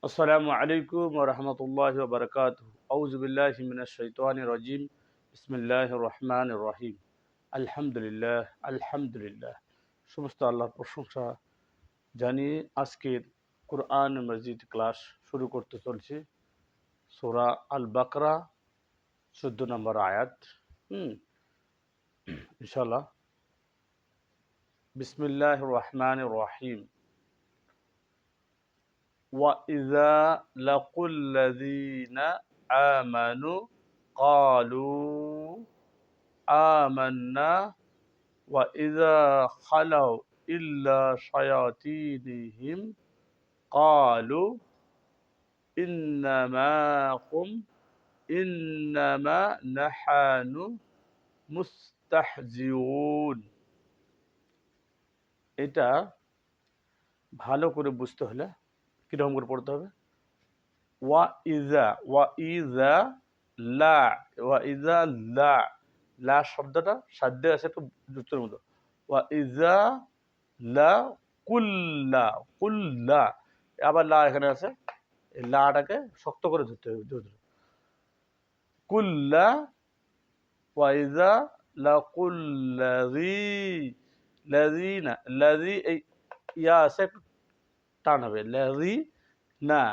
আসসালামু আলাইকুম ওয়া রাহমাতুল্লাহি ওয়া বারাকাতুহু। আউযু বিল্লাহি মিনাশ শাইতানির রাজিম। বিসমিল্লাহির রহমানির রহিম। আলহামদুলিল্লাহ, আলহামদুলিল্লাহ। সমস্ত আল্লাহর প্রশংসা জানিয়ে আজকের কোরআন মাজিদ ক্লাস শুরু করতে চলছি। সূরা আল বাকরা ১৪ নম্বর আয়াত। হুম, ইনশাআল্লাহ। বিসমিল্লাহির রহমানির রহিম। وَإِذَا لَقُوا الَّذِينَ آمَنُوا قَالُوا آمَنَّا وَإِذَا خَلَوْا إِلَّا شَيَاطِينِهِمْ قَالُوا إِنَّمَا نَحْنُ মুস্তাহজিউন। এটা ভালো করে বুঝতে হলে কিরকম করে পড়তে হবে? ওয়া লা ওয়া লা লা শব্দটা সাধ্যে আছে একটু জুতের মতো। ওয়া লা কুল্লা কুল্লা, আবার লা এখানে আছে, এই লাটাকে শক্ত করে ধরতে হবে, কুল্লা ওয়াইজা লাকুল্লাযী লাযীনা লাযী, এই ইয়া আছে একটু টান হবে, লাযী না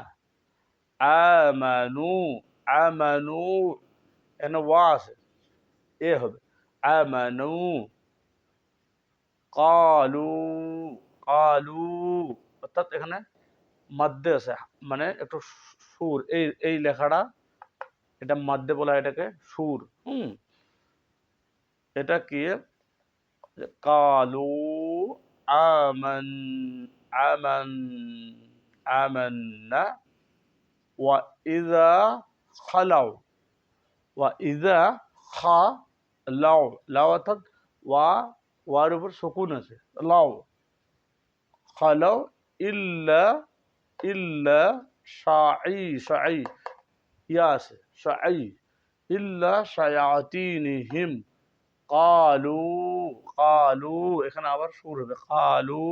আমানু আমানু, এখানে ওয়া আছে, এ হবে আমানু কালু কালু, অর্থাৎ এখানে মাদ্দে আছে, মানে একটু সুর, এই লেখাটা এটা মাদ্দে বলা হয়, এটাকে সুর। এটা কি? কালু আমান আমান আমান্না ওয়া ইযা খালাউ ওয়া ইযা খা লাউ লাউ, অর্থাৎ ওয়ার উপর সুকুন আছে, লাউ খালাউ ইল্লা ইল্লা শাই ইয়া আছে, শাই ইল্লা শায়াতিনহিম কালু কালু, এখানে আবার সুর হবে, কালু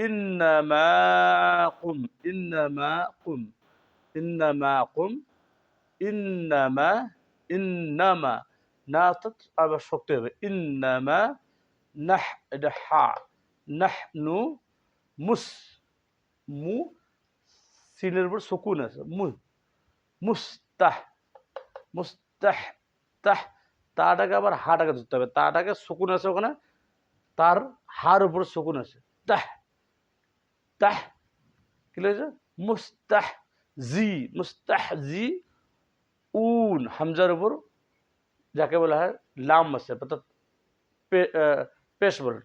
ইন্নামাকুম ইন্নামাকুম ইন্নামাকুম ইন্নামা ইন্নামা, না অর্থাৎ আবার শক্তি হবে, ইন্নামা নাহ, এটা হা, নাহনু মুস, মু সিনের উপর সুকুন আছে, মুস্তাহ মুস্তাহ তাহ, তাটাকে আবার হাটাকে ধরতে হবে, তাটাকে সুকুন আছে ওখানে, তার হার উপর সুকুন আছে, তাহ তাহ, কি লিখেছে? মুস্তাহ জি, মুস্তাহ জি উন, হামজার উপর যাকে বলা হয় লাম আছে, অর্থাৎ পেশ বলেন,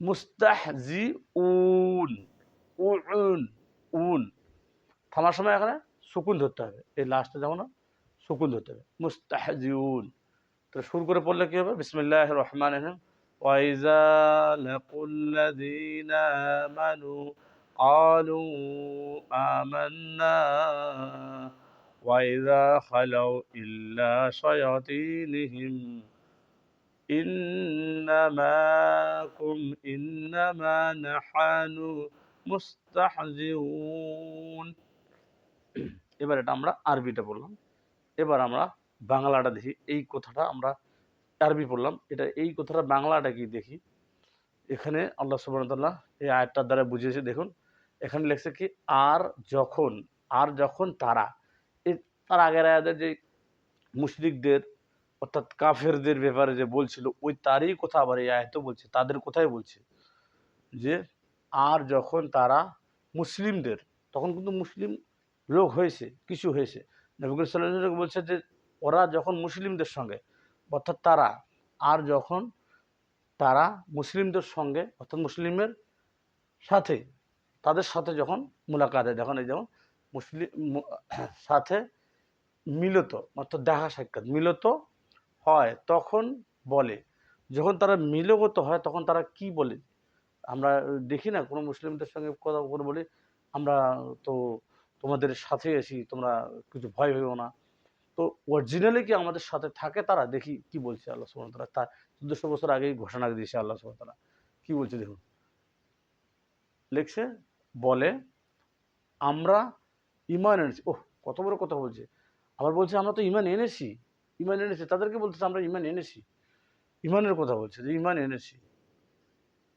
মুস্তাহ জি উন উন উন, থামার সময় এখানে সুকুন ধরতে হবে, এই লাস্টে যেমন সুকুন ধরতে হবে, মুস্তাহজিউন। তো শুরু করে পড়লে কি হবে? বিসমিল্লাহির রহমানির রহিম। ওয়াইজা লাকুল্লাযীনা আমানু ক্বালু আমান্না ওয়াইজা খালাউ ইল্লা শায়াতিনহিম ইন্নামা নাহানু মুস্তাহজিউন। এবার এটা আমরা আরবিটা বললাম, এবার আমরা বাংলাটা দেখি। এই কথাটা আমরা আরবি পড়লাম, এটা এই কথাটা বাংলাটা কি দেখি। এখানে আল্লাহ সুবহানাহু ওয়া তাআলা এই আয়াতটার দ্বারা বুঝিয়েছে, দেখুন এখানে লেখছে কি, আর যখন তারা, এই তার আগের আয়াতে যে মুশরিকদের অর্থাৎ কাফেরদের ব্যাপারে যে বলছিল, ওই তারই কথা আবার এই আয়াতেও বলছে, তাদের কথাই বলছে যে আর যখন তারা মুসলিমদের, তখন কিন্তু মুসলিম রোগ হয়েছে, কিছু হয়েছে, নবী করিম সাল্লাল্লাহু আলাইহি ওয়াসাল্লাম বলছে যে ওরা যখন মুসলিমদের সঙ্গে, অর্থাৎ যখন তারা মুসলিমদের সঙ্গে, অর্থাৎ মুসলিমের সাথে, তাদের সাথে যখন মুলাকাতে, যখন এই যেমন মুসলিম সাথে মিলত, অর্থাৎ দেখা সাক্ষাৎ মিলত হয়, তখন বলে, যখন তারা মিলগত হয় তখন তারা কি বলে? আমরা দেখি না কোনো মুসলিমদের সঙ্গে কথা করে বলি, আমরা তো তোমাদের সাথে আছি, তোমরা কিছু ভয় ভেবো না। তো অরিজিনালি কি আমাদের সাথে থাকে তারা? দেখি কি বলছে আল্লাহ সুবহানাহু ওয়া তাআলা, তা ১৪০০ বছর আগেই ঘোষণা দিয়েছে আল্লাহ সুবহানাহু ওয়া তাআলা। কি বলছে দেখুন, লিখছে, বলে আমরা ঈমান এনেছি। ওহ, কত বড় কথা বলছে। আবার বলছে আমরা তো ঈমান এনেছি, ঈমান এনেছি। তাদেরকে বলতেছে আমরা ঈমান এনেছি, ঈমানের কথা বলছে যে ঈমান এনেছি,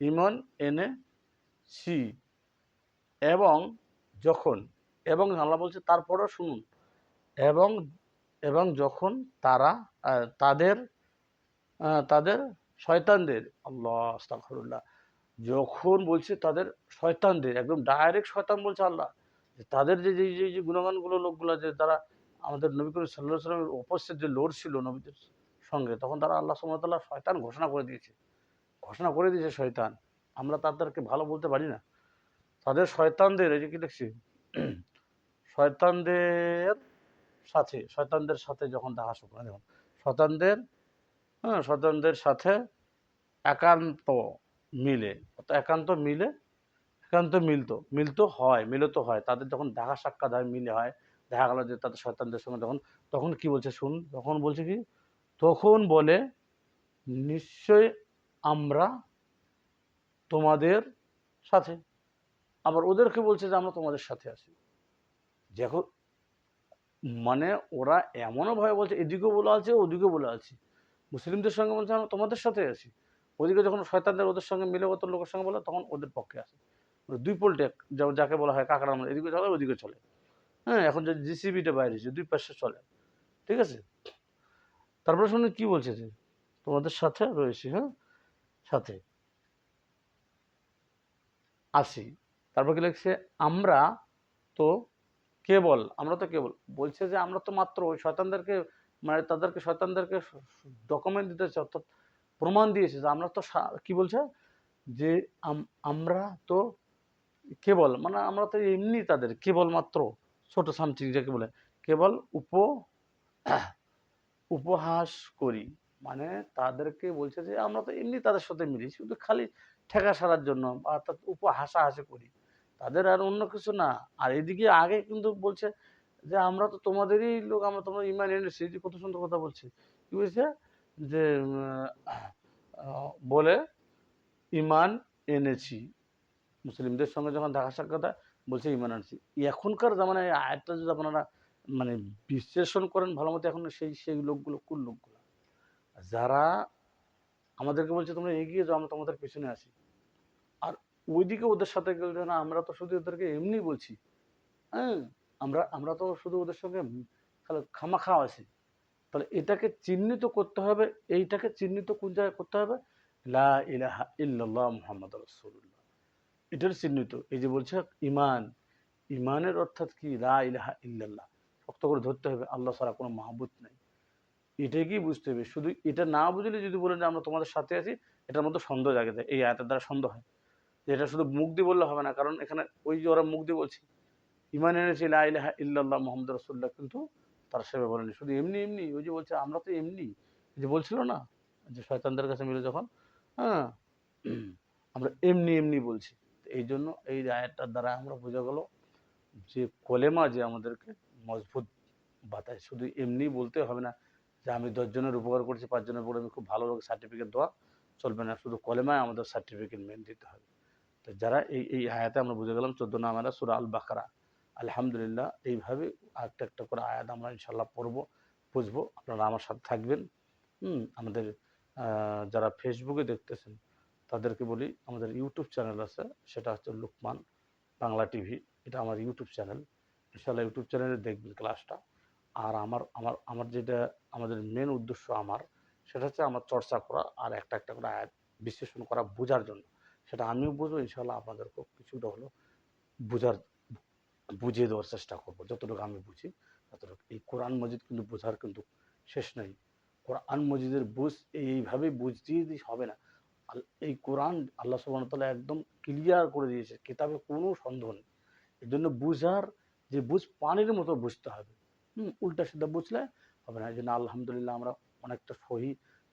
ঈমান এনেছি। এবং যখন, এবং আল্লাহ বলছে তারপরেও শুনুন, এবং এবং যখন তারা তাদের তাদের শয়তানদের, আল্লাহ আস্তাগফিরুল্লাহ, যখন বলছে তাদের শয়তানদের, একদম ডাইরেক্ট শয়তান বলছে আল্লাহ, যে তাদের যে যে যে যে গুণগানগুলো লোকগুলো, যে তারা আমাদের নবী করিম সাল্লাল্লাহু আলাইহি ওয়াসাল্লামের উপস্থিত যে লড়ছিল নবীদের সঙ্গে, তখন তারা আল্লাহ সুবহানাহু ওয়া তাআলা শয়তান ঘোষণা করে দিয়েছে, ঘোষণা করে দিয়েছে শয়তান। আমরা তাদেরকে ভালো বলতে পারি না। তাদের শয়তানদের, এই যে কি লিখছি, শয়তানদের শয়তানদের সাথে যখন দেখা শুরু করে, দেখুন, শয়তানদের, হ্যাঁ, শয়তানদের সাথে একান্ত মিলে, একান্ত মিলে, একান্ত মিলিত হয় তাদের যখন দেখা সাক্ষাৎ হয়, মিলে হয়, দেখা গেল যে তাদের শয়তানদের সঙ্গে, তখন তখন কি বলছে শুন, তখন বলছে কি, তখন বলে নিশ্চয় আমরা তোমাদের সাথে। আবার ওদেরকে বলছে যে আমরা তোমাদের সাথে আছি। দেখো, মানে ওরা এমনও ভাবে বলছে, এদিকেও বলা আছে ওদিকেও বলা আছে। মুসলিমদের সঙ্গে বলছে আমরা তোমাদের সাথে আছি, ওদিকে যখন শয়তানদের ওদের সঙ্গে মিলে ওদের লোকের সঙ্গে বলে, তখন ওদের পক্ষে আছে। দুই পোল্টে, যাকে বলা হয় কাঁকড়ার মতো, এদিকে চলে ওদিকে চলে। হ্যাঁ, এখন যে জিসিবিটা বাইরে, দুই পাশে চলে, ঠিক আছে। তারপরে শুনে কি বলছে যে তোমাদের সাথে রয়েছি, হ্যাঁ, সাথে আছি। তারপর কি লিখছে, আমরা তো আমরা তো কেবল, বলছে যে আমরা তো মাত্র ওই শয়তানদেরকে, মানে তাদেরকে শয়তানদেরকে ডকুমেন্ট দিতেছে, অর্থাৎ প্রমাণ দিয়েছে যে আমরা তো কি বলছে, যে আমরা তো কেবল, মানে আমরা তো এমনি তাদের কেবলমাত্র ছোট সামথিং যাকে বলে, কেবল উপহাস করি। মানে তাদেরকে বলছে যে আমরা তো এমনি তাদের সাথে মিলি, শুধু খালি ঠেকা সারার জন্য, অর্থাৎ হাসাহাসি করি, তাদের আর অন্য কিছু না। আর এদিকে আগে কিন্তু বলছে যে আমরা তো তোমাদেরই লোক, আমরা তোমরা ইমান এনেছি, যে কত সুন্দর কথা বলছে। কি বলছে যে বলে ইমান এনেছি, মুসলিমদের সঙ্গে যখন দেখা সাক্ষাৎ হয়, বলছে ইমান আনছি। এখনকার জামানায় এই আয়াতটা যদি আপনারা মানে বিশ্লেষণ করেন ভালো মতো, এখন সেই লোকগুলো কোন লোকগুলো, যারা আমাদেরকে বলছে তোমরা এগিয়ে যাও, আমরা তোমাদের পেছনে আছি, আর ওইদিকে ওদের সাথে গেলে না, আমরা তো শুধু ওদেরকে এমনি বলছি, হ্যাঁ, আমরা তো শুধু ওদের সঙ্গে খালি খামাখা আছি। তাহলে এটাকে চিহ্নিত করতে হবে, এইটাকে চিহ্নিত কোন জায়গায় করতে হবে, লা ইলাহা ইল্লাল্লাহ মুহাম্মাদুর রাসূলুল্লাহ, এটার চিহ্নিত। এই যে বলছে ইমান, ইমানের অর্থাৎ কি, লা ইলাহা ইল্লাল্লাহ, শক্ত করে ধরতে হবে, আল্লাহ ছাড়া কোনো মাহবুদ নাই, এটাকেই বুঝতে হবে। শুধু এটা না বুঝলে যদি বলেন যে আমরা তোমাদের সাথে আছি, এটার মধ্যে সন্দেহ জাগে যায়, এই আয়াতের দ্বারা সন্দেহ হয়। যে এটা শুধু মুখ দিয়ে বললে হবে না, কারণ এখানে ওই যে ওরা মুখ দিয়ে বলছে ইমান এনেছি লা ইলাহা ইল্লাল্লাহ মুহাম্মাদুর রাসূলুল্লাহ, কিন্তু তারা সেভাবে বলেনি, শুধু এমনি এমনি, ওই যে বলছে আমরা তো এমনি, যে বলছিল না যে শয়তানদের কাছে মিলে যখন, হ্যাঁ, আমরা এমনি এমনি বলছি। এই জন্য এই আয়াতটার দ্বারা আমরা বোঝা গেল যে কলেমা যে আমাদেরকে মজবুত বাতায়, শুধু এমনি বলতে হবে না যে আমি 10 জনের উপকার করছি, 5 জনের পরে আমি খুব ভালো লোক, সার্টিফিকেট দেওয়া চলবে না, শুধু কলেমায় আমাদের সার্টিফিকেট মেন দিতে হবে। তো যারা এই আয়াতে আমরা বুঝে গেলাম 14 নাম্বার সূরা আল বাকারা, আলহামদুলিল্লাহ, এইভাবে একটা একটা করে আয়াত আমরা ইনশাল্লাহ পড়বো, বুঝবো। আপনারা আমার সাথে থাকবেন। আমাদের যারা ফেসবুকে দেখতেছেন তাদেরকে বলি, আমাদের ইউটিউব চ্যানেল আছে, সেটা হচ্ছে লুকমান বাংলা টিভি, এটা আমার ইউটিউব চ্যানেল। ইনশাল্লাহ ইউটিউব চ্যানেলে দেখবেন ক্লাসটা। আর আমার আমার আমার যেটা, আমাদের মেন উদ্দেশ্য আমার, সেটা হচ্ছে আমার চর্চা করা, আর একটা একটা করে আয়াত বিশ্লেষণ করা, বোঝার জন্য। সেটা আমিও বুঝবো, ইনশাল্লাহ আপনাদেরকেও কিছুটা হলেও বোঝার, বুঝিয়ে দেওয়ার চেষ্টা করব যতটুকু আমি বুঝি ততটুকু। এই কোরআন মজিদ কিন্তু বোঝার কিন্তু শেষ নেই। কোরআন মজিদের বুঝ এইভাবে বুঝিয়ে হবে না। এই কোরআন আল্লাহ সুবহানাহু ওয়া তাআলা একদম ক্লিয়ার করে দিয়েছে, কিতাবে কোনো সন্দেহ নেই। এই জন্য বুঝার যে বুঝ, পানির মতো বুঝতে হবে। উল্টা সিধা বুঝলে হবে না। এই জন্য আলহামদুলিল্লাহ আমরা অনেকটা সহি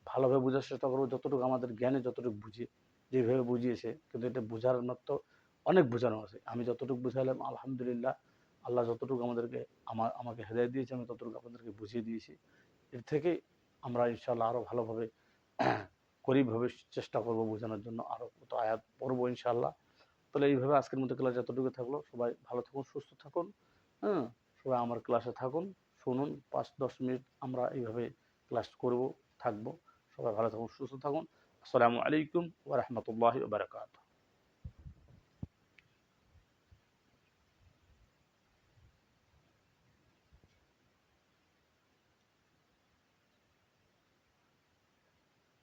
ভালোভাবে বোঝার চেষ্টা করবো, যতটুকু আমাদের জ্ঞানে যতটুকু বুঝি, যেভাবে বুঝিয়েছে। কিন্তু এটা বোঝার মতো অনেক বোঝানো আছে, আমি যতটুকু বুঝাইলাম আলহামদুলিল্লাহ, আল্লাহ যতটুকু আমাদেরকে আমাকে হেদায়েত দিয়েছে, আমি ততটুকু আপনাদেরকে বুঝিয়ে দিয়েছি। এর থেকে আমরা ইনশাআল্লাহ আরও ভালোভাবে করিবভাবে চেষ্টা করব বোঝানোর জন্য, আরও কত আয়াত পড়বো ইনশাআল্লাহ। তাহলে এইভাবে আজকের মতো ক্লাস যতটুকু থাকলো, সবাই ভালো থাকুন, সুস্থ থাকুন। হ্যাঁ, সবাই আমার ক্লাসে থাকুন, শুনুন, 5-10 মিনিট আমরা এইভাবে ক্লাস করব, থাকবো। সবাই ভালো থাকুন, সুস্থ থাকুন। আসসালামু আলাইকুম ওয়া রাহমাতুল্লাহি ওয়া বারাকাতুহু।